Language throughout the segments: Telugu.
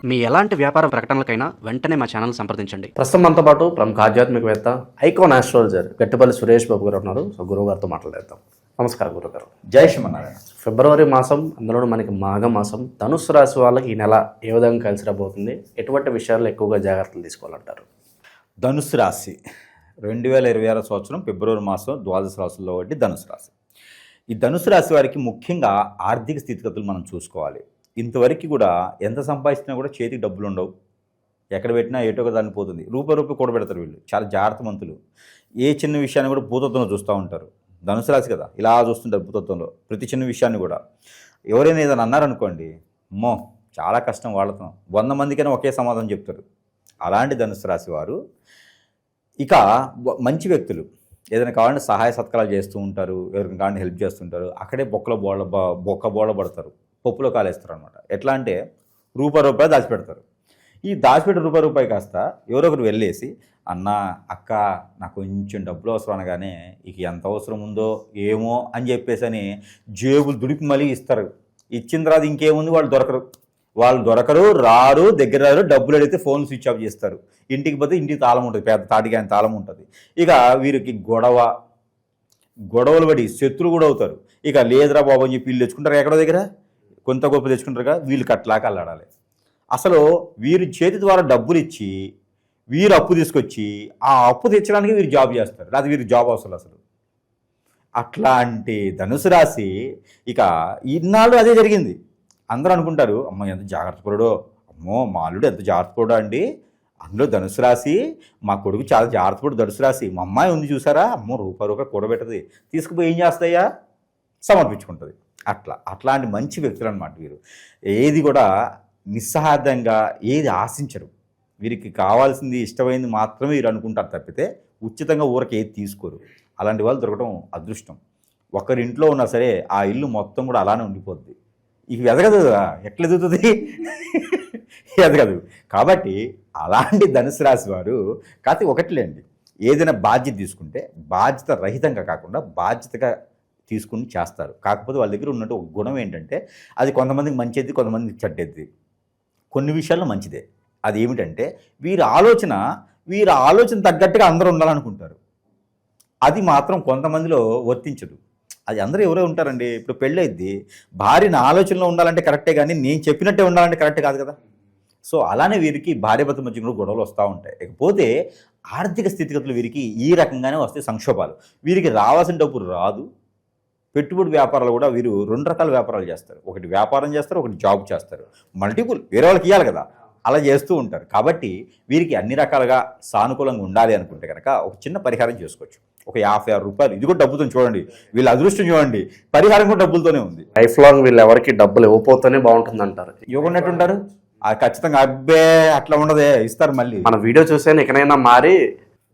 మీ ఎలాంటి వ్యాపార ప్రకటనలకైనా వెంటనే మా ఛానల్ సంప్రదించండి. ప్రస్తుతం మనతో పాటు ప్రముఖ ఆధ్యాత్మికవేత్త ఐకాన్ ఆస్ట్రాలజర్ గట్టిపల్లి సురేష్ బాబు గారు ఉన్నారు. సో గురువు గారితో మాట్లాడేద్దాం. నమస్కారం గురుగారు. జై శ్రీమన్నారాయణ. ఫిబ్రవరి మాసం, అందులో మనకి మాఘ మాసం, ధనుస్సు రాశి వాళ్ళకి ఈ నెల ఏ విధంగా కలిసి రాబోతుంది, ఎటువంటి విషయాల్లో ఎక్కువగా జాగ్రత్తలు తీసుకోవాలంటారు? ధనుసు రాశి 2026 సంవత్సరం ఫిబ్రవరి మాసం ద్వాదశ రాశుల్లో ఒకటి ధనుసు రాశి. ఈ ధనుసు రాశి వారికి ముఖ్యంగా ఆర్థిక స్థితిగతులు మనం చూసుకోవాలి. ఇంతవరకు కూడా ఎంత సంపాదించినా కూడా చేతికి డబ్బులు ఉండవు. ఎక్కడ పెట్టినా ఏటో ఒక దాన్ని పోతుంది. రూపాయి కూడబెడతారు వీళ్ళు. చాలా జాగ్రత్తమంతులు. ఏ చిన్న విషయాన్ని కూడా భూతత్వంలో చూస్తూ ఉంటారు. ధనుసు రాశి కదా, ఇలా చూస్తుంటారు భూతత్వంలో ప్రతి చిన్న విషయాన్ని కూడా. ఎవరైనా ఏదైనా అన్నారనుకోండి, అమ్మో చాలా కష్టం వాళ్ళతో, 100 మందికైనా ఒకే సమాధానం చెప్తారు. అలాంటి ధనుసు రాశి వారు ఇక మంచి వ్యక్తులు, ఏదైనా కావాలంటే సహాయ సత్కారాలు చేస్తూ ఉంటారు, ఎవరికి కావాలంటే హెల్ప్ చేస్తుంటారు. అక్కడే బొక్క బోళ్ళ పడతారు, పప్పులో కాలేస్తారు అనమాట. ఎట్లా అంటే రూపాయి దాచిపెడతారు. ఈ దాచిపెట్టే రూపాయి కాస్త ఎవరొకరు వెళ్ళేసి, అన్న అక్క నాకు కొంచెం డబ్బులు అవసరం అనగానే ఇక ఎంత అవసరం ఉందో ఏమో అని చెప్పేసి అని జేబులు దుడిపి మళ్ళీ ఇస్తారు. ఇచ్చిన తర్వాత ఇంకేముంది, వాళ్ళు దొరకరు, రారు, దగ్గర రారు. డబ్బులు అడిగితే ఫోన్ స్విచ్ ఆఫ్ చేస్తారు. ఇంటికి పోతే ఇంటికి తాళం ఉంటుంది, పెద్ద తాటికి తాళం ఉంటుంది. ఇక వీరికి గొడవలు పడి శత్రువు కూడా అవుతారు. ఇక లేదురా బాబు అని చెప్పి వీళ్ళు తెచ్చుకుంటారు, ఎక్కడో దగ్గర కొంత గొప్ప తెచ్చుకుంటారుగా, వీళ్ళు కట్లాక అల్లాడాలి. అసలు వీరి చేతి ద్వారా డబ్బులు ఇచ్చి వీరు అప్పు తీసుకొచ్చి ఆ అప్పు తెచ్చడానికి వీరు జాబ్ చేస్తారు, లేదా వీరు జాబ్ అవసరం అసలు. అట్లాంటి ధనుసు రాశి ఇక ఇన్నాళ్ళు అదే జరిగింది. అందరూ అనుకుంటారు, అమ్మ ఎంత జాగ్రత్తపరుడో, అమ్మో మా అల్లుడు ఎంత జాగ్రత్తపరుడో అండి, అందులో ధనుసు రాశి, మా కొడుకు చాలా జాగ్రత్తపడు ధనుసు రాశి, మా అమ్మాయి ఉంది చూసారా, అమ్మో రూపాయి కూడబెట్టది, తీసుకుపోయి ఏం చేస్తాయా, సమర్పించుకుంటుంది. అట్లాంటి మంచి వ్యక్తులు అనమాట వీరు. ఏది కూడా నిస్సహార్థంగా ఏది ఆశించరు. వీరికి కావాల్సింది ఇష్టమైంది మాత్రమే వీరు అనుకుంటారు తప్పితే ఉచితంగా ఊరికి ఏది తీసుకోరు. అలాంటి వాళ్ళు దొరకడం అదృష్టం. ఒకరింట్లో ఉన్నా సరే ఆ ఇల్లు మొత్తం కూడా అలానే ఉండిపోద్ది. ఇక ఎదగదు కదా, ఎట్లా ఎదుగుతుంది, ఎదగదు. కాబట్టి అలాంటి ధనుసు రాశి వారు కాకపోతే ఒకటిలేండి, ఏదైనా బాధ్యత తీసుకుంటే బాధ్యత రహితంగా కాకుండా బాధ్యతగా తీసుకుని చేస్తారు. కాకపోతే వాళ్ళ దగ్గర ఉన్నట్టు ఒక గుణం ఏంటంటే, అది కొంతమందికి మంచిది, కొంతమందికి చెడ్డది. కొన్ని విషయాల్లో మంచిదే. అది ఏమిటంటే వీరి ఆలోచన తగ్గట్టుగా అందరూ ఉండాలనుకుంటారు. అది మాత్రం కొంతమందిలో వర్తించదు. అది అందరూ ఎవరో ఉంటారండి. ఇప్పుడు పెళ్ళైద్ది, భార్య నా ఆలోచనలో ఉండాలంటే కరెక్టే, కానీ నేను చెప్పినట్టే ఉండాలంటే కరెక్ట్ కాదు కదా. సో అలానే వీరికి భార్యాభర్త మధ్య కూడా గొడవలు వస్తూ ఉంటాయి. ఇకపోతే ఆర్థిక స్థితిగతులు వీరికి ఈ రకంగానే వస్తాయి, సంక్షోభాలు. వీరికి రావాల్సిన డబ్బు రాదు. పెట్టుబడి వ్యాపారాలు కూడా వీరు 2 రకాల వ్యాపారాలు చేస్తారు. ఒకటి వ్యాపారం చేస్తారు, ఒకటి జాబ్ చేస్తారు. మల్టిపుల్ వేరే వాళ్ళకి ఇవ్వాలి కదా, అలా చేస్తూ ఉంటారు. కాబట్టి వీరికి అన్ని రకాలుగా సానుకూలంగా ఉండాలి అనుకుంటే కనుక ఒక చిన్న పరిహారం చేసుకోవచ్చు. ఒక 56 రూపాయలు, ఇది కూడా డబ్బుతో చూడండి, వీళ్ళ అదృష్టం చూడండి, పరిహారం కూడా డబ్బులతోనే ఉంది. లైఫ్ లాంగ్ వీళ్ళు ఎవరికి డబ్బులు ఇవ్వకపోతేనే బాగుంటుంది అంటారు. ఇవ్వకున్నట్టుంటారు, ఖచ్చితంగా అబ్బే అట్లా ఉండదే, ఇస్తారు. మళ్ళీ మన వీడియో చూసాను, ఎక్కడైనా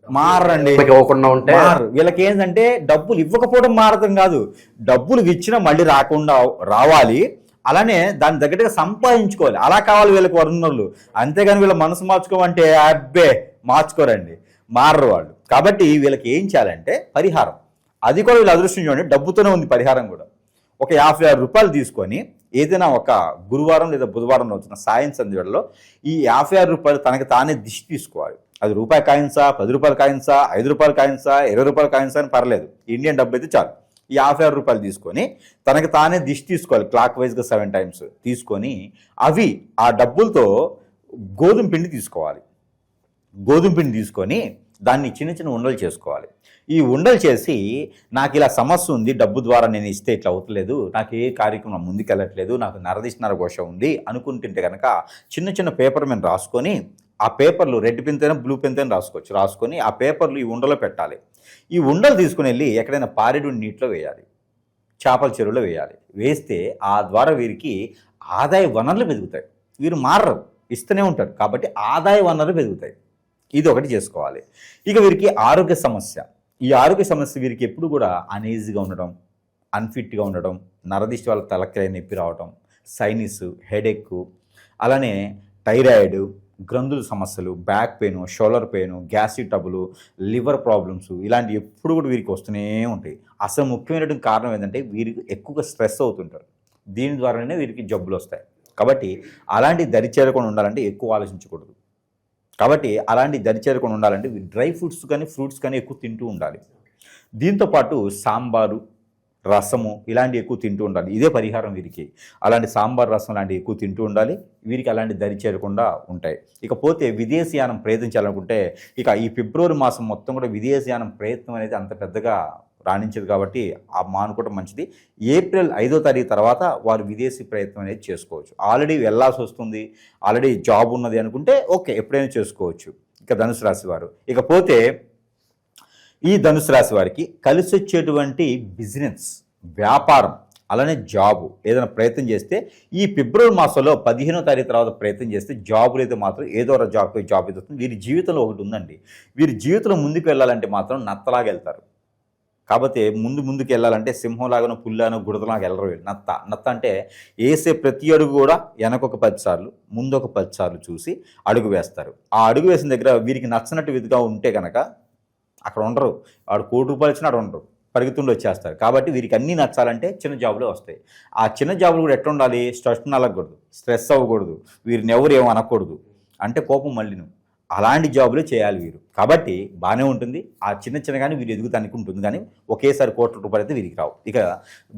మారండి, ఇవ్వకుండా ఉంటే వీళ్ళకి ఏంటంటే డబ్బులు ఇవ్వకపోవడం మారడం కాదు, డబ్బులు ఇచ్చినా మళ్ళీ రావాలి. అలానే దాని తగ్గట్టుగా సంపాదించుకోవాలి. అలా కావాలి వీళ్ళకి వరుణులు. అంతేగాని వీళ్ళ మనసు మార్చుకోమంటే అబ్బే మార్చుకోరండి, మారరు వాళ్ళు. కాబట్టి వీళ్ళకి ఏం చేయాలంటే పరిహారం, అది కూడా వీళ్ళ అదృష్టం చూడండి, డబ్బుతోనే ఉంది పరిహారం కూడా. ఒక 56 రూపాయలు తీసుకొని ఏదైనా ఒక గురువారం లేదా బుధవారం వచ్చిన సాయం సంధ్యలో ఈ 56 రూపాయలు తనకి తానే దిష్టి తీసుకోవాలి. అది రూపాయి కాయిన్సా, 10 రూపాయల కాయిన్సా, 5 రూపాయల కాయిన్సా, 20 రూపాయల కాయిన్సా అని పర్లేదు, ఇండియన్ డబ్బు అయితే చాలు. ఈ 56 రూపాయలు తీసుకొని తనకి తానే దిష్టి తీసుకోవాలి, క్లాక్ వైజ్గా 7 టైమ్స్ తీసుకొని అవి ఆ డబ్బులతో గోధుమ పిండి తీసుకోవాలి. గోధుమ పిండి తీసుకొని దాన్ని చిన్న చిన్న ఉండలు చేసుకోవాలి. ఈ ఉండలు చేసి, నాకు ఇలా సమస్య ఉంది, డబ్బు ద్వారా నేను ఇస్తే ఇట్లా అవుతలేదు, నాకు ఏ కార్యక్రమం ముందుకెళ్ళట్లేదు, నాకు నరదిష్టి నరఘోష ఉంది అనుకుంటుంటే కనుక చిన్న చిన్న పేపర్ మీద రాసుకొని, ఆ పేపర్లు రెడ్ పెన్తోనే బ్లూ పెన్తోనే రాసుకొని ఆ పేపర్లు ఈ ఉండలో పెట్టాలి. ఈ ఉండలు తీసుకుని వెళ్ళి ఎక్కడైనా పారేడు నీటిలో వేయాలి, చేపల చెరువులో వేయాలి. వేస్తే ఆ ద్వారా వీరికి ఆదాయ వనరులు పెరుగుతాయి. వీరు మారరు, ఇస్తూనే ఉంటారు. కాబట్టి ఆదాయ వనరులు పెరుగుతాయి. ఇది ఒకటి చేసుకోవాలి. ఇక వీరికి ఆరోగ్య సమస్య, ఈ ఆరోగ్య సమస్య వీరికి ఎప్పుడు కూడా అనీజీగా ఉండడం, అన్ఫిట్గా ఉండడం, నరదిష్టి వల్ల తలకాయ నొప్పి రావడం, సైనిస్, హెడేక్, అలానే థైరాయిడ్, గ్రంథుల సమస్యలు, back pain, shoulder pain, gastric trouble, liver problems, ఇలాంటి ఎప్పుడు కూడా వీరికి వస్తూనే ఉంటాయి. అసలు ముఖ్యమైనటువంటి కారణం ఏంటంటే వీరికి ఎక్కువగా స్ట్రెస్ అవుతుంటారు. దీని ద్వారానే వీరికి జబ్బులు వస్తాయి. కాబట్టి అలాంటి దరి చేరకుండా ఉండాలంటే ఎక్కువ ఆలోచించకూడదు. కాబట్టి అలాంటి దరి చేరకుండా ఉండాలంటే డ్రై ఫ్రూట్స్ కానీ ఫ్రూట్స్ కానీ ఎక్కువ తింటూ ఉండాలి. దీంతోపాటు సాంబారు, రసము ఇలాంటివి ఎక్కువ తింటూ ఉండాలి. ఇదే పరిహారం వీరికి. అలాంటి సాంబార్, రసం లాంటివి ఎక్కువ తింటూ ఉండాలి. వీరికి అలాంటి దరి చేరకుండా ఉంటాయి. ఇకపోతే విదేశీయానం ప్రయత్నించాలనుకుంటే ఇక ఈ ఫిబ్రవరి మాసం మొత్తం కూడా విదేశీయానం ప్రయత్నం అనేది అంత పెద్దగా రాణించదు కాబట్టి ఆ మానుకోవడం మంచిది. ఏప్రిల్ 5వ తారీఖు తర్వాత వారు విదేశీ ప్రయత్నం అనేది చేసుకోవచ్చు. ఆల్రెడీ వెళ్ళాల్సి వస్తుంది, ఆల్రెడీ జాబ్ ఉన్నది అనుకుంటే ఓకే, ఎప్పుడైనా చేసుకోవచ్చు. ఇక ధనుసు రాశి వారు. ఇకపోతే ఈ ధనుసు రాశి వారికి కలిసి వచ్చేటువంటి బిజినెస్, వ్యాపారం, అలానే జాబు ఏదైనా ప్రయత్నం చేస్తే ఈ ఫిబ్రవరి మాసంలో 15వ తారీఖు తర్వాత ప్రయత్నం చేస్తే జాబులు అయితే మాత్రం ఏదో ఒక జాబ్ అయితే వస్తుంది. వీరి జీవితంలో ఒకటి ఉందండి, వీరి జీవితంలో ముందుకు వెళ్ళాలంటే మాత్రం నత్తలాగా వెళ్తారు. కాబట్టి ముందుకు వెళ్ళాలంటే సింహంలాగానో పుల్లానో గుడతలాగా వెళ్ళరు. నత్త అంటే వేసే ప్రతి అడుగు కూడా వెనకొక 10 సార్లు ముందొక 10 సార్లు చూసి అడుగు వేస్తారు. ఆ అడుగు వేసిన దగ్గర వీరికి నచ్చినట్టు విధిగా ఉంటే కనుక అక్కడ ఉండరు. వాడు ₹1,00,00,000 ఇచ్చినా అక్కడ ఉండరు, పరిగెత్తుండి వచ్చేస్తారు. కాబట్టి వీరికి అన్నీ నచ్చాలంటే చిన్న జాబులే వస్తాయి. ఆ చిన్న జాబులు కూడా ఎట్లా ఉండాలి? స్ట్రెస్ అలగకూడదు, స్ట్రెస్ అవ్వకూడదు, వీరిని ఎవరు ఏమో అనకూడదు, అంటే కోపం మళ్ళీను అలాంటి జాబులే చేయాలి వీరు. కాబట్టి బాగానే ఉంటుంది. ఆ చిన్న కానీ వీరు ఎదుగుతానికి ఉంటుంది, కానీ ఒకేసారి ₹1,00,00,000 అయితే వీరికి రావు. ఇక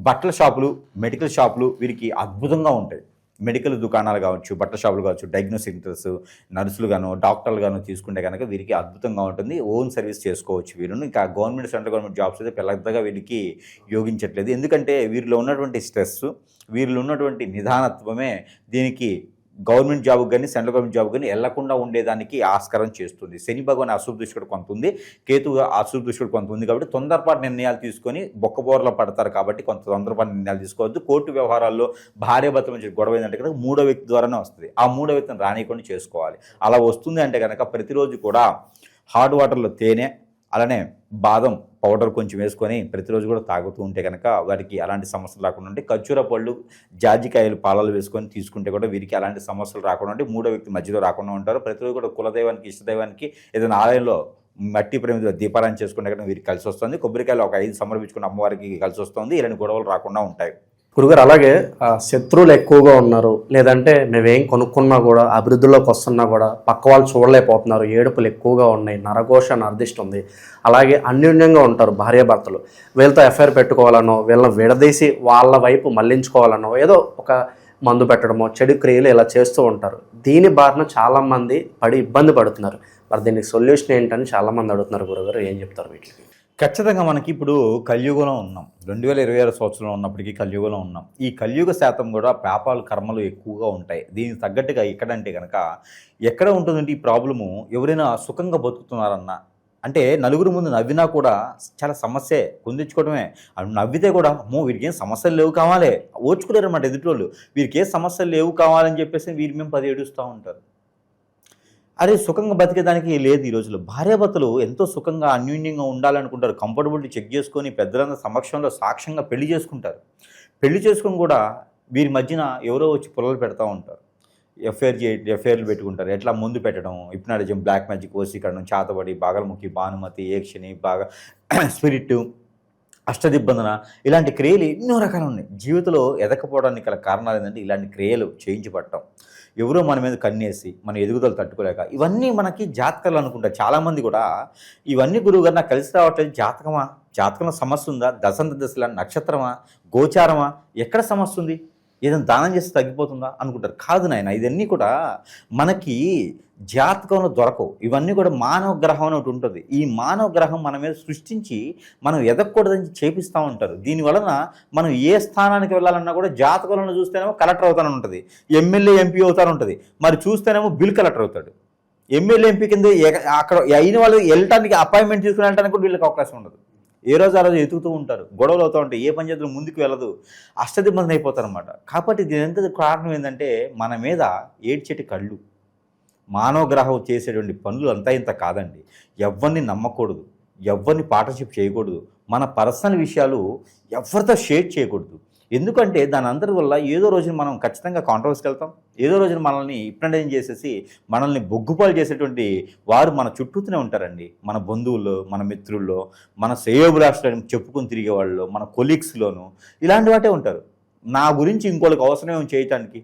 బట్టల షాపులు, మెడికల్ షాపులు వీరికి అద్భుతంగా ఉంటాయి. మెడికల్ దుకాణాలు కావచ్చు, బట్టల షాపులు కావచ్చు, డయాగ్నోస్టిక్ సెంటర్స్, నర్సులు గాను, డాక్టర్లు గాను తీసుకుంటే కనుక వీరికి అద్భుతంగా ఉంటుంది. ఓన్ సర్వీస్ చేసుకోవచ్చు వీరును. ఇంకా గవర్నమెంట్, సెంట్రల్ గవర్నమెంట్ జాబ్స్ అయితే పెద్దగా వీరికి యోగించట్లేదు. ఎందుకంటే వీరిలో ఉన్నటువంటి స్ట్రెస్, వీరిలో ఉన్నటువంటి నిదానత్వమే దీనికి గవర్నమెంట్ జాబ్ కానీ సెంట్రల్ గవర్నమెంట్ జాబ్ కానీ వెళ్లకుండా ఉండేదానికి ఆస్కారం చేస్తుంది. శని భగవాన్ అశుభ దృష్టి కూడా కొంత ఉంది, కేతు అశుభ దృష్టి కూడా కొంత ఉంది. కాబట్టి తొందరపాటు నిర్ణయాలు తీసుకొని బొక్కబోర్లో పడతారు. కాబట్టి కొంత తొందరపాటు నిర్ణయాలు తీసుకోవద్దు. కోర్టు వ్యవహారాల్లో భార్యాభర్తల మధ్య గొడవ ఏంటంటే కనుక 3వ వ్యక్తి ద్వారానే వస్తుంది. ఆ 3వ వ్యక్తిని రానియకుండా చేసుకోవాలి. అలా వస్తుంది అంటే కనుక ప్రతిరోజు కూడా హాట్ వాటర్లో తేనె, అలానే బాదం పౌడర్ కొంచెం వేసుకొని ప్రతిరోజు కూడా తాగుతూ ఉంటే కనుక వారికి అలాంటి సమస్యలు రాకుండా ఉంటే, ఖర్జూర పళ్ళు, జాజికాయలు పాలలు వేసుకొని తీసుకుంటే కూడా వీరికి అలాంటి సమస్యలు రాకుండా ఉంటే 3వ వ్యక్తి మధ్యలో రాకుండా ఉంటారు. ప్రతిరోజు కూడా కులదైవానికి, ఇష్టదైవానికి ఏదైనా ఆలయంలో మట్టి ప్రేమ దీపారాయణ చేసుకుంటే కనుక వీరికి కలిసి వస్తుంది. కొబ్బరికాయలు ఒక 5 సమర్పించుకున్న అమ్మవారికి కలిసి వస్తుంది. ఇలాంటి గొడవలు రాకుండా ఉంటాయి. గురుగారు, అలాగే శత్రువులు ఎక్కువగా ఉన్నారు, లేదంటే మేమేం కొనుక్కున్నా కూడా అభివృద్ధిలోకి వస్తున్నా కూడా పక్క వాళ్ళు చూడలేకపోతున్నారు, ఏడుపులు ఎక్కువగా ఉన్నాయి, నరఘోష, నరదిష్టి ఉంది, అలాగే అన్యోన్యంగా ఉంటారు భార్యాభర్తలు, వీళ్ళతో ఎఫ్ఐఆర్ పెట్టుకోవాలనో, వీళ్ళని విడదీసి వాళ్ళ వైపు మళ్లించుకోవాలనో, ఏదో ఒక మందు పెట్టడమో, చెడు క్రియలు ఇలా చేస్తూ ఉంటారు. దీని బారిన చాలామంది పడి ఇబ్బంది పడుతున్నారు. మరి దీనికి సొల్యూషన్ ఏంటని చాలామంది అడుగుతున్నారు. గురుగారు ఏం చెప్తారు వీటికి? ఖచ్చితంగా మనకి ఇప్పుడు కలియుగంలో ఉన్నాం. 2026 సంవత్సరంలో ఉన్నప్పటికీ కలియుగంలో ఉన్నాం. ఈ కలియుగ శాతం కూడా పాపాలు, కర్మలు ఎక్కువగా ఉంటాయి. దీనికి తగ్గట్టుగా ఎక్కడంటే కనుక ఎక్కడ ఉంటుందంటే ఈ ప్రాబ్లము, ఎవరైనా సుఖంగా బతుకుతున్నారన్నా, అంటే నలుగురు ముందు నవ్వినా కూడా చాలా సమస్యే, కొందించుకోవడమే. నవ్వితే కూడా అమ్మో వీరికి ఏం సమస్యలు లేవు కావాలి, ఓర్చుకోలేరు అన్నమాట ఎదుటివాళ్ళు. వీరికి ఏ సమస్యలు లేవు కావాలని చెప్పేసి వీరి మేము 10 ఏడుస్తూ ఉంటారు. అరే సుఖంగా బతికేదానికి లేదు. ఈ రోజుల్లో భార్యాభర్తలు ఎంతో సుఖంగా అన్యోన్యంగా ఉండాలనుకుంటారు. కంఫర్టబిలిటీ చెక్ చేసుకొని పెద్దలందరి సమక్షంలో సాక్ష్యంగా పెళ్లి చేసుకుంటారు. పెళ్లి చేసుకొని కూడా వీరి మధ్యన ఎవరో వచ్చి పొలలు పెడతా ఉంటారు. ఎఫ్ఐఆర్లు పెట్టుకుంటారు. ఎట్లా ముందు పెట్టడం, హిప్నాటిజం, బ్లాక్ మ్యాజిక్, వశీకరణం, చాతబడి, బాగలముఖి, భానుమతి, ఏక్షిని, బాగా స్పిరిట్, అష్టదిబ్బందన, ఇలాంటి క్రియలు ఎన్నో రకాలు ఉన్నాయి. జీవితంలో ఎదకపోవడానికి గల కారణాలు ఏంటంటే ఇలాంటి క్రియలు చేయించబడటం, ఎవరో మన మీద కన్నేసి మన ఎదుగుదల తట్టుకోలేక, ఇవన్నీ మనకి జాతకాలు అనుకుంటారు చాలామంది కూడా. ఇవన్నీ గురువుగారు నాకు కలిసి రావట్లేదు, జాతకమా, జాతకంలో సమస్య ఉందా, దశల నక్షత్రమా, గోచారమా, ఎక్కడ సమస్య ఉంది, ఏదైనా దానం చేస్తే తగ్గిపోతుందా అనుకుంటారు. కాదు నాయన, ఇవన్నీ కూడా మనకి జాతకంలో దొరకవు. ఇవన్నీ కూడా మానవ గ్రహం అని ఒకటి ఉంటుంది. ఈ మానవ గ్రహం మన మీద సృష్టించి మనం ఎదగకూడదని చేపిస్తూ ఉంటారు. దీనివలన మనం ఏ స్థానానికి వెళ్ళాలన్నా కూడా జాతకంలో చూస్తేనేమో కలెక్టర్ అవుతానని ఉంటుంది, ఎమ్మెల్యే, ఎంపీ అవుతాను ఉంటుంది. మరి చూస్తేనేమో బిల్ కలెక్టర్ అవుతాడు. ఎమ్మెల్యే, ఎంపీ కింద అక్కడ అయిన వాళ్ళు వెళ్ళటానికి, అపాయింట్మెంట్ తీసుకుని వెళ్ళడానికి కూడా వీళ్ళకి అవకాశం ఉండదు. ఏ రోజు ఆ రోజు ఎతుకుతూ ఉంటారు, గొడవలు అవుతూ ఉంటాయి, ఏ పంచాయతీలో ముందుకు వెళ్ళదు, అష్టదిబ్బంది అయిపోతారు అనమాట. కాబట్టి దీనంతా కారణం ఏంటంటే మన మీద ఏడ్చేటి కళ్ళు. మానవ గ్రహం చేసేటువంటి పనులు అంతా ఇంత కాదండి. ఎవరిని నమ్మకూడదు, ఎవరిని పార్ట్నర్షిప్ చేయకూడదు, మన పర్సనల్ విషయాలు ఎవరితో షేర్ చేయకూడదు. ఎందుకంటే దాని అందరి వల్ల ఏదో రోజున మనం ఖచ్చితంగా కాంట్రవర్సీకి వెళ్తాం. ఏదో రోజున మనల్ని హిప్నటైజ్ చేసేసి మనల్ని బొగ్గుపాలు చేసేటువంటి వారు మన చుట్టూతూనే ఉంటారండి. మన బంధువుల్లో, మన మిత్రుల్లో, మన శ్రేయోభిలాషులను చెప్పుకొని తిరిగే వాళ్ళలో, మన కొలీగ్స్లోనూ ఇలాంటి వాటే ఉంటారు. నా గురించి ఇంకోళ్ళకి అవసరమేమో చేయటానికి,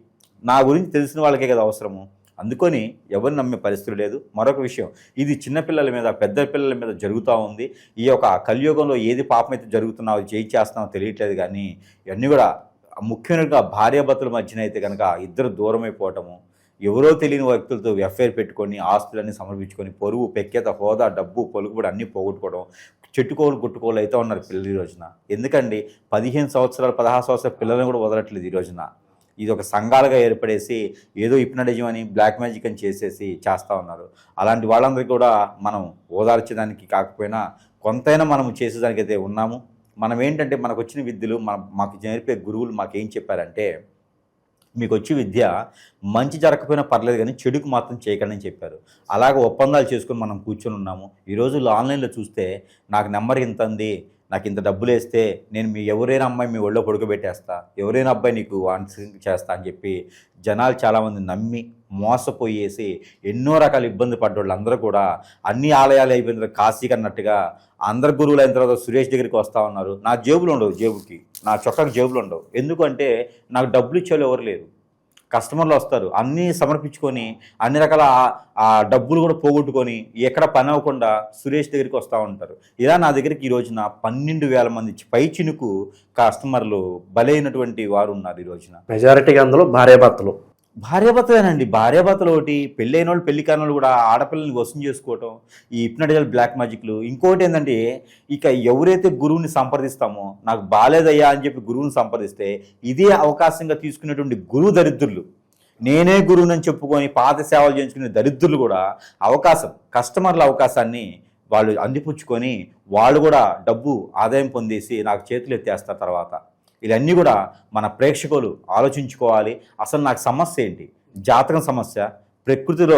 నా గురించి తెలిసిన వాళ్ళకే కదా అవసరము. అందుకొని ఎవరిని నమ్మే పరిస్థితి లేదు. మరొక విషయం, ఇది చిన్నపిల్లల మీద పెద్ద పిల్లల మీద జరుగుతూ ఉంది. ఈ యొక్క కలియుగంలో ఏది పాపమైతే జరుగుతున్నావో చేస్తున్నావో తెలియట్లేదు. కానీ ఇవన్నీ కూడా ముఖ్యంగా భార్యాభర్తల మధ్యన అయితే కనుక ఇద్దరు దూరమైపోవటము, ఎవరో తెలియని వ్యక్తులతో ఎఫ్ఐఆర్ పెట్టుకొని ఆస్తులన్నీ సమర్పించుకొని పొరుగు పెక్కేత హోదా డబ్బు పలుకుబడి అన్నీ పోగొట్టుకోవడం, చెట్టుకోలు గుట్టుకోలు అయితే ఉన్నారు పిల్లలు ఈ రోజున. ఎందుకండి 15 సంవత్సరాలు 16 సంవత్సరాల పిల్లలను కూడా వదలట్లేదు ఈ రోజున. ఇది ఒక సంఘాలుగా ఏర్పడేసి ఏదో హిప్నటిజం అని బ్లాక్ మ్యాజిక్ అని చేస్తూ ఉన్నారు. అలాంటి వాళ్ళందరికీ కూడా మనం ఓదార్చడానికి కాకపోయినా కొంతైనా మనం చేసేదానికైతే ఉన్నాము. మనం ఏంటంటే మనకు వచ్చిన విద్యలు మాకు నేర్పే గురువులు మాకేం చెప్పారంటే, మీకు వచ్చి విద్య మంచి జరగకపోయినా పర్లేదు కానీ చెడుకు మాత్రం చేయకండి అని చెప్పారు. అలాగే ఒప్పందాలు చేసుకొని మనం కూర్చొని ఉన్నాము. ఈ రోజుల్లో ఆన్లైన్లో చూస్తే నాకు నెంబర్ ఇంత ఉంది, నాకు ఇంత డబ్బులు వేస్తే నేను ఎవరైనా అమ్మాయి మీ ఒళ్ళో పడుకోబెట్టేస్తా, ఎవరైనా అబ్బాయి నీకు ఆన్సరింగ్ చేస్తా అని చెప్పి జనాలు చాలామంది నమ్మి మోసపోయేసి ఎన్నో రకాల ఇబ్బంది పడ్డోళ్ళు అందరూ కూడా అన్ని ఆలయాలు అయిపోయిన తర్వాత కాశీకి అన్నట్టుగా అందరు గురువులు అయిన తర్వాత సురేష్ దగ్గరికి వస్తూ ఉన్నారు. నా జేబులు ఉండవు, జేబుకి నా చొక్కాకి జేబులు ఉండవు. ఎందుకంటే నాకు డబ్బులు ఇచ్చేవాళ్ళు ఎవరు లేరు. కస్టమర్లు వస్తారు, అన్నీ సమర్పించుకొని అన్ని రకాల ఆ డబ్బులు కూడా పోగొట్టుకొని ఎక్కడ పని అవ్వకుండా సురేష్ దగ్గరికి వస్తూ ఉంటారు. ఇలా నా దగ్గరికి ఈ రోజున 12,000 మంది పై చినుకు కస్టమర్లు బలైనటువంటి వారు ఉన్నారు ఈ రోజున. మెజారిటీగా అందులో భార్యాభర్తలేనండి. భార్యాభర్తలు ఒకటి, పెళ్ళైన వాళ్ళు పెళ్లి కాని వాళ్ళు కూడా ఆడపిల్లల్ని వశం చేసుకోవటం, ఈ హిప్నటిజల్ బ్లాక్ మ్యాజిక్లు. ఇంకోటి ఏంటంటే, ఇక ఎవరైతే గురువుని సంప్రదిస్తామో, నాకు బాలేదయ్యా అని చెప్పి గురువుని సంప్రదిస్తే ఇదే అవకాశంగా తీసుకునేటువంటి గురువు దరిద్రులు, నేనే గురువునని చెప్పుకొని పాత సేవలు చేయించుకునే దరిద్రులు కూడా కస్టమర్ల అవకాశాన్ని వాళ్ళు అందిపుచ్చుకొని వాళ్ళు కూడా డబ్బు ఆదాయం పొందేసి నాకు చేతులు ఎత్తేస్తారు తర్వాత. ఇవన్నీ కూడా మన ప్రేక్షకులు ఆలోచించుకోవాలి. అసలు నాకు సమస్య ఏంటి? జాతకం సమస్య, ప్రకృతిలో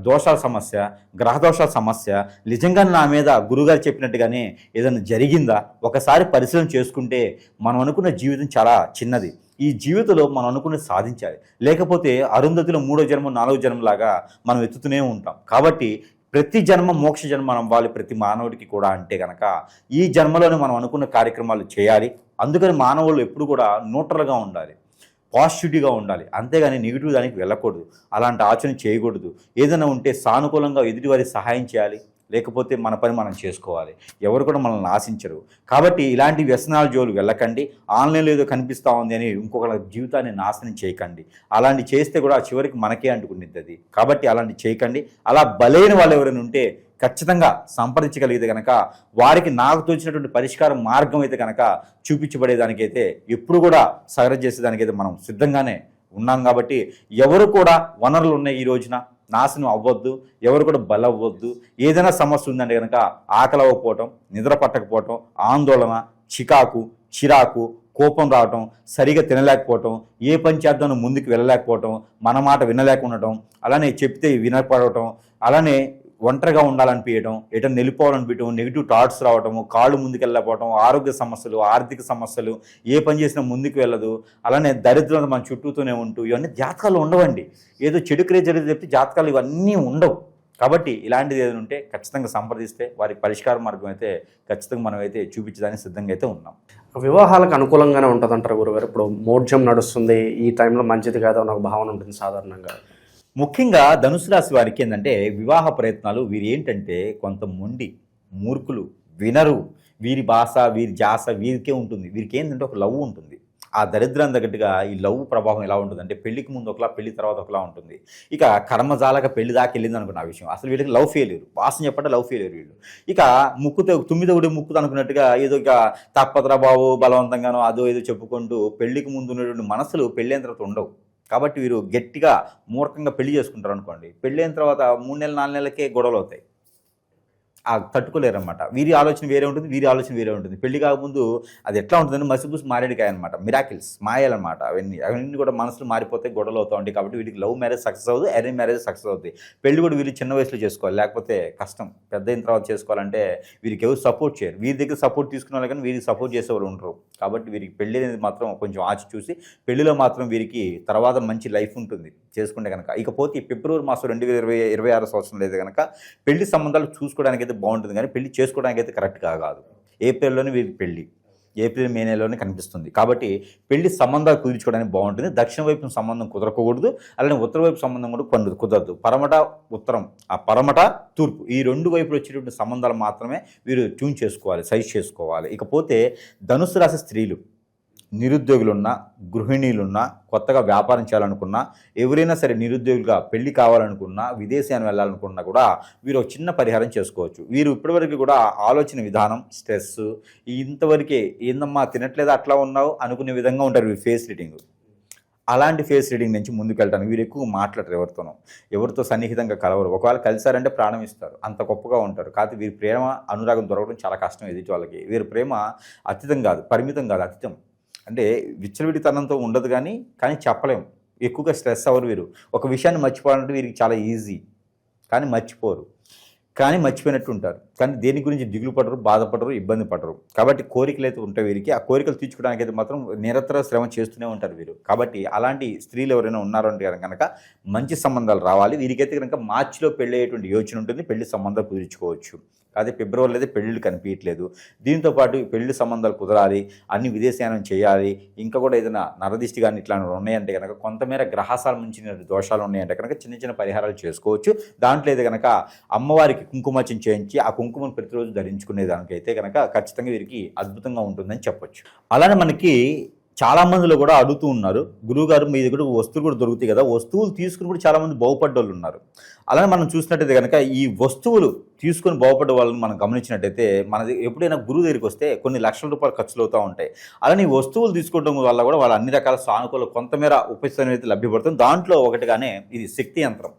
దోషాల సమస్య, గ్రహ దోషాల సమస్య, నిజంగా నా మీద గురుగారు చెప్పినట్టుగానే ఏదైనా జరిగిందా? ఒకసారి పరిశీలన చేసుకుంటే మనం అనుకున్న జీవితం చాలా చిన్నది. ఈ జీవితంలో మనం అనుకున్నది సాధించాలి. లేకపోతే అరుంధతిలో 3వ జన్మ 4వ జన్మలాగా మనం ఎత్తుతూనే ఉంటాం. కాబట్టి ప్రతి జన్మ మోక్ష జన్మ అవ్వాలి ప్రతి మానవుడికి కూడా. అంటే కనుక ఈ జన్మలోనే మనం అనుకున్న కార్యక్రమాలు చేయాలి. అందుకని మానవులు ఎప్పుడు కూడా న్యూట్రల్గా ఉండాలి, పాజిటివిటీగా ఉండాలి. అంతేగాని నెగిటివ్ దానికి వెళ్ళకూడదు, అలాంటి ఆచరణ చేయకూడదు. ఏదైనా ఉంటే సానుకూలంగా ఎదుటివారికి సహాయం చేయాలి, లేకపోతే మన పని మనం చేసుకోవాలి. ఎవరు కూడా మనల్ని ఆశించరు. కాబట్టి ఇలాంటి వ్యసనాల జోలు వెళ్ళకండి. ఆన్లైన్లో ఏదో కనిపిస్తూ ఉంది అని ఇంకొకరి జీవితాన్ని నాశనం చేయకండి. అలాంటి చేస్తే కూడా చివరికి మనకే అంటుకునేది అది. కాబట్టి అలాంటి చేయకండి. అలా బలైన వాళ్ళు ఎవరైనా ఉంటే ఖచ్చితంగా సంప్రదించగలిగితే కనుక వారికి నాకు తోచినటువంటి పరిష్కార మార్గం అయితే కనుక చూపించబడేదానికైతే ఎప్పుడు కూడా సగర చేసేదానికైతే మనం సిద్ధంగానే ఉన్నాం. కాబట్టి ఎవరు కూడా వనరులు ఉన్నాయి ఈ రోజున నాశనం అవ్వద్దు, ఎవరు కూడా బలవ్వద్దు. ఏదైనా సమస్య ఉందంటే కనుక ఆకలి అవ్వకపోవటం, నిద్ర పట్టకపోవటం, ఆందోళన, చిరాకు, కోపం రావటం, సరిగా తినలేకపోవటం, ఏ పని చేద్దాం ముందుకు వెళ్ళలేకపోవటం, మన మాట వినలేకుండటం, అలానే చెప్తే వినపడటం, అలానే ఒంటరిగా ఉండాలనిపించడం, ఎటన్నా వెళ్ళిపోవాలనిపించడం, నెగిటివ్ థాట్స్ రావటము, కాళ్ళు ముందుకు వెళ్ళకపోవడం, ఆరోగ్య సమస్యలు, ఆర్థిక సమస్యలు, ఏ పని చేసినా ముందుకు వెళ్ళదు, అలానే దరిద్రం మన చుట్టూతోనే ఉంటూ ఇవన్నీ జాతకాలు ఉండవండి. ఏదో చెడు క్రియ జరిగితే చెప్తే జాతకాలు ఇవన్నీ ఉండవు. కాబట్టి ఇలాంటిది ఏదైనా ఉంటే ఖచ్చితంగా సంప్రదిస్తే వారికి పరిష్కార మార్గం అయితే ఖచ్చితంగా మనం అయితే చూపించడానికి సిద్ధంగా అయితే ఉన్నాం. వివాహాలకు అనుకూలంగానే ఉంటుందంటారు గురుగారు. ఇప్పుడు మోడ్జం నడుస్తుంది, ఈ టైంలో మంచిది కాదు అన్న ఒక భావన ఉంటుంది సాధారణంగా. ముఖ్యంగా ధనుసు రాశి వారికి ఏంటంటే వివాహ ప్రయత్నాలు వీరు ఏంటంటే కొంత మొండి మూర్ఖులు, వినరు. వీరి భాష, వీరి జాస వీరికే ఉంటుంది. వీరికి ఏంటంటే ఒక లవ్ ఉంటుంది. ఆ దరిద్రం తగ్గట్టుగా ఈ లవ్ ప్రభావం ఎలా ఉంటుందంటే పెళ్లికి ముందు ఒకలా, పెళ్లి తర్వాత ఒకలా ఉంటుంది. ఇక కర్మజాలక పెళ్లి దాకా వెళ్ళింది అనుకున్న ఆ విషయం. అసలు వీళ్ళకి లవ్ ఫెయిల్యూర్, భాషను చెప్పంటే లవ్ ఫెయిల్యూర్ వీళ్ళు. ఇక తుమ్మిదొకటి ముక్కుతో అనుకున్నట్టుగా ఏదో ఇక తప్పతరా బాబు బలవంతంగానో అదో ఏదో చెప్పుకుంటూ పెళ్లికి ముందు ఉన్నటువంటి మనసులు పెళ్ళైన తర్వాత ఉండవు. కాబట్టి వీరు గట్టిగా మూర్ఖంగా పెళ్లి చేసుకుంటారు అనుకోండి. పెళ్ళైన తర్వాత 3 నెలలు 4 నెలలకే గొడవలు అవుతాయి. తట్టుకోలేరు అనమాట. వీరి ఆలోచన వేరే ఉంటుంది, వీరి ఆలోచన వేరే ఉంటుంది. పెళ్లి కాకముందు అది ఎట్లా ఉంటుందంటే మసిపూసి మారేడికాయ అనమాట, మిరాకిల్స్, మాయాలన్నమాట. అవన్నీ కూడా మనసులు మారిపోతే గొడవలు అవుతూ ఉంటాయి. కాబట్టి వీటికి లవ్ మ్యారేజ్ సక్సెస్ అవుతుంది, అరేంజ్ మ్యారేజ్ సక్సెస్ అవుతుంది. పెళ్లి కూడా వీళ్ళు చిన్న వయసులో చేసుకోవాలి, లేకపోతే కష్టం. పెద్ద అయిన తర్వాత చేసుకోవాలంటే వీరికి ఎవరు సపోర్ట్ చేయరు. వీరి దగ్గర సపోర్ట్ తీసుకున్న వాళ్ళు కానీ వీరికి సపోర్ట్ చేసేవాళ్ళు ఉండరు. కాబట్టి వీరికి పెళ్లి అనేది మాత్రం కొంచెం ఆచి చూసి పెళ్లిలో మాత్రం వీరికి తర్వాత మంచి లైఫ్ ఉంటుంది చేసుకుంటే కనుక. ఇకపోతే ఫిబ్రవరి మాసం 2026 సంవత్సరం లేదు కనుక పెళ్లి సంబంధాలు చూసుకోవడానికి అయితే బాగుంటుంది, కానీ పెళ్లి చేసుకోవడానికి అయితే కరెక్ట్గా కాదు. ఏప్రిల్లోనే వీరికి పెళ్లి, ఏప్రిల్ మే నెలలోనే కనిపిస్తుంది. కాబట్టి పెళ్లి సంబంధాలు కుదుర్చుకోవడానికి బాగుంటుంది. దక్షిణ వైపు సంబంధం కుదరకూడదు, అలానే ఉత్తర వైపు సంబంధం కూడా కుదరదు. పరమట ఉత్తరం, ఆ పరమట తూర్పు, ఈ రెండు వైపులు వచ్చేటువంటి సంబంధాలు మాత్రమే వీరు ట్యూన్ చేసుకోవాలి, సైజ్ చేసుకోవాలి. ఇకపోతే ధనుసు రాశి స్త్రీలు, నిరుద్యోగులున్నా, గృహిణీలున్నా, కొత్తగా వ్యాపారం చేయాలనుకున్నా, ఎవరైనా సరే నిరుద్యోగులుగా పెళ్లి కావాలనుకున్నా, విదేశాన్ని వెళ్ళాలనుకున్నా కూడా వీరు ఒక చిన్న పరిహారం చేసుకోవచ్చు. వీరు ఇప్పటివరకు కూడా ఆలోచన విధానం, స్ట్రెస్, ఇంతవరకే ఏందమ్మా తినట్లేదా అట్లా ఉన్నావు అనుకునే విధంగా ఉంటారు వీరు ఫేస్ రీడింగ్. అలాంటి ఫేస్ రీడింగ్ నుంచి ముందుకు వెళ్ళడానికి వీరు ఎక్కువ మాట్లాడరు, ఎవరితో సన్నిహితంగా కలవరు. ఒకవేళ కలిసారంటే ప్రాణం ఇస్తారు, అంత గొప్పగా ఉంటారు. కాకపోతే వీరి ప్రేమ అనురాగం దొరకడం చాలా కష్టం ఎదుటి వాళ్ళకి. వీరి ప్రేమ అతీతం కాదు, పరిమితం కాదు, అతీతం. అంటే విచ్చలవిడితనంతో ఉండదు, కానీ చెప్పలేం. ఎక్కువగా స్ట్రెస్ అవ్వరు వీరు. ఒక విషయాన్ని మర్చిపోవాలంటే వీరికి చాలా ఈజీ, కానీ మర్చిపోరు, కానీ మర్చిపోయినట్టు ఉంటారు. కానీ దేని గురించి దిగులు పడరు, బాధపడరు, ఇబ్బంది పడరు. కాబట్టి కోరికలు అయితే ఉంటాయి వీరికి. ఆ కోరికలు తీర్చుకోవడానికి అయితే మాత్రం నిరంతర శ్రమ చేస్తూనే ఉంటారు వీరు. కాబట్టి అలాంటి స్త్రీలు ఎవరైనా ఉన్నారంటే కనుక మంచి సంబంధాలు రావాలి. వీరికైతే కనుక మార్చిలో పెళ్ళి అయ్యేటువంటి యోచన ఉంటుంది, పెళ్లి సంబంధాలు కుదుర్చుకోవచ్చు. అదే ఫిబ్రవరిలో అయితే పెళ్ళిళ్ళు కనిపించట్లేదు. దీంతోపాటు పెళ్లి సంబంధాలు కుదరాలి, అన్ని విదేశయానం చేయాలి, ఇంకా కూడా ఏదైనా నరదిష్టి కానీ ఇట్లాంటివి ఉన్నాయంటే కనుక, కొంతమేర గ్రహాసాల మించిన దోషాలు ఉన్నాయంటే కనుక చిన్న చిన్న పరిహారాలు చేసుకోవచ్చు. దాంట్లో అయితే కనుక అమ్మవారికి కుంకుమార్చన చేయించి ఆ కుంకుమను ప్రతిరోజు ధరించుకునే దానికైతే కనుక ఖచ్చితంగా వీరికి అద్భుతంగా ఉంటుందని చెప్పొచ్చు. అలానే మనకి చాలా మందిలో కూడా అడుగుతూ ఉన్నారు, గురువుగారు మీ దగ్గర వస్తువులు కూడా దొరుకుతాయి కదా, వస్తువులు తీసుకుని కూడా చాలామంది బాగుపడ్డ వాళ్ళు ఉన్నారు. అలానే మనం చూసినట్టయితే కనుక ఈ వస్తువులు తీసుకొని బాగుపడ్డ వాళ్ళని మనం గమనించినట్టయితే మనది ఎప్పుడైనా గురువు దగ్గరికి వస్తే కొన్ని లక్షల రూపాయలు ఖర్చులు అవుతూ ఉంటాయి. అలానే ఈ వస్తువులు తీసుకోవడం వల్ల కూడా వాళ్ళు అన్ని రకాల సానుకూల కొంతమేర ఉపశమనం అయితే లభ్యపడుతుంది. దాంట్లో ఒకటిగానే ఇది శక్తి యంత్రం.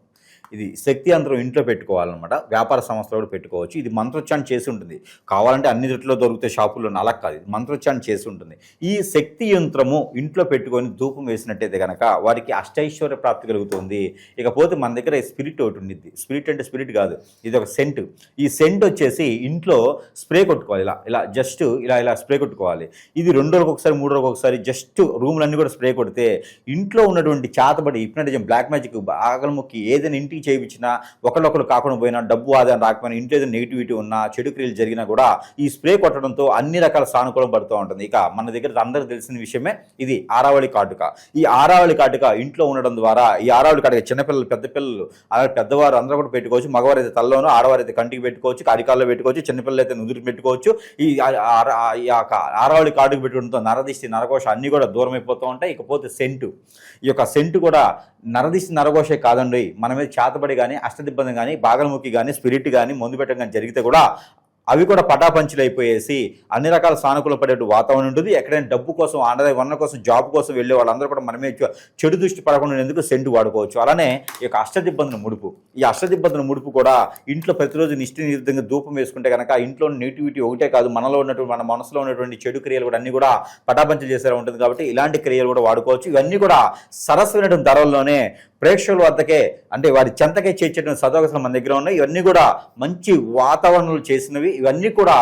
ఇది శక్తి యంత్రం ఇంట్లో పెట్టుకోవాలన్నమాట. వ్యాపార సంస్థలో కూడా పెట్టుకోవచ్చు. ఇది మంత్రోచ్చారణ చేసి ఉంటుంది. కావాలంటే అన్ని రేట్లో దొరికితే షాపుల్లో అలా కాదు, ఇది మంత్రోచ్చారణ చేసి ఉంటుంది. ఈ శక్తి యంత్రము ఇంట్లో పెట్టుకొని ధూపం వేసినట్టయితే కనుక వారికి అష్టైశ్వర్య ప్రాప్తి కలుగుతుంది. ఇకపోతే మన దగ్గర స్పిరిట్ ఒకటి ఉండిద్ది. స్పిరిట్ అంటే స్పిరిట్ కాదు, ఇది ఒక సెంట్. ఈ సెంట్ వచ్చేసి ఇంట్లో స్ప్రే కొట్టుకోవాలి. ఇలా జస్ట్ ఇలా స్ప్రే కొట్టుకోవాలి. ఇది 2 రోజులకు ఒకసారి 3 రోజులకు ఒకసారి జస్ట్ రూమ్లన్నీ కూడా స్ప్రే కొడితే ఇంట్లో ఉన్నటువంటి చేతబడి, హిప్నటిజం, బ్లాక్ మ్యాజిక్, ఆగలముక్కి ఏదైనా ఇంటికి చేయించినా, ఒకళ్ళొకరు కాకుండా పోయినా, డబ్బు ఆదాయం రాకపోయినా, ఇంట్లో ఏదైనా నెగిటివిటీ ఉన్నా, చెడు క్రియలు జరిగినా కూడా ఈ స్ప్రే కొట్టడంతో అన్ని రకాల సానుకూలం పడుతూ ఉంటుంది. ఇక మన దగ్గర అందరికీ తెలిసిన విషయమే ఇది ఆరావళి కాటుక. ఈ ఆరావళి కాటుక ఇంట్లో ఉండడం ద్వారా ఈ ఆరావళి కాటుక చిన్నపిల్లలు, పెద్ద పిల్లలు, అలాగే పెద్దవారు అందరూ కూడా పెట్టుకోవచ్చు. మగవారు అయితే తలలోనూ, ఆడవారు అయితే కంటికి పెట్టుకోవచ్చు, కారికాల్లో పెట్టుకోవచ్చు, చిన్నపిల్లలు అయితే నుదురు పెట్టుకోవచ్చు. ఈ ఆరావళి కాటుకు పెట్టుకోవడంతో నరదిష్టి, నరకోశ అన్నీ కూడా దూరం అయిపోతూ ఉంటాయి. ఇకపోతే సెంటు, ఈ యొక్క సెంటు కూడా నరదిష్టి, నరకోశే కాదండి, మన మీద చేతబడి కానీ, అష్టదిబ్బంది కానీ, బాగలముఖి కానీ, స్పిరిట్ కానీ, మందు పెట్టడం కానీ జరిగితే కూడా అవి కూడా పటాపంచులు అయిపోయేసి అన్ని రకాల సానుకూల పడే వాతావరణం ఉంటుంది. ఎక్కడైనా డబ్బు కోసం, ఆదాయ వనరుల కోసం, జాబ్ కోసం వెళ్ళే వాళ్ళందరూ కూడా మనమే చెడు దృష్టి పడకుండా ఎందుకు సెంటు వాడుకోవచ్చు. అలానే ఈ యొక్క అష్టదిబ్బందుల ముడుపు, ఈ అష్టదిబ్బందుల ముడుపు కూడా ఇంట్లో ప్రతిరోజు నిష్ఠినిధంగా ధూపం వేసుకుంటే కనుక ఇంట్లో నెగిటివిటీ ఒకటే కాదు, మనలో ఉన్నటువంటి, మన మనసులో ఉన్నటువంటి చెడు క్రియలు కూడా అన్ని కూడా పటాపంచలు చేసేలా ఉంటుంది. కాబట్టి ఇలాంటి క్రియలు కూడా వాడుకోవచ్చు. ఇవన్నీ కూడా సరస్వైనటువంటి ధరల్లోనే ప్రేక్షకుల వద్దకే, అంటే వారి చెంతకే చేర్చేటువంటి సదవకాశాలు మన దగ్గర ఉన్నాయి. ఇవన్నీ కూడా మంచి వాతావరణంలో చేసినవి, ఇవన్నీ కూడా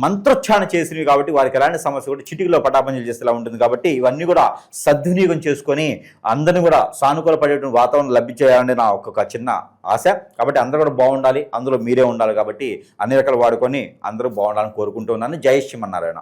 మంత్రోచ్చారణ చేసినవి. కాబట్టి వారికి ఎలాంటి సమస్య కూడా చిటికలో పటాపంచలు చేసేలా ఉంటుంది. కాబట్టి ఇవన్నీ కూడా సద్వినియోగం చేసుకొని అందరినీ కూడా సానుకూల పడేటువంటి వాతావరణం లభించేయాలని నా ఒక చిన్న ఆశ. కాబట్టి అందరూ కూడా బాగుండాలి, అందులో మీరే ఉండాలి. కాబట్టి అన్ని రకాలు వాడుకొని అందరూ బాగుండాలని కోరుకుంటూ ఉన్నాను. జై శ్రీమన్నారాయణ.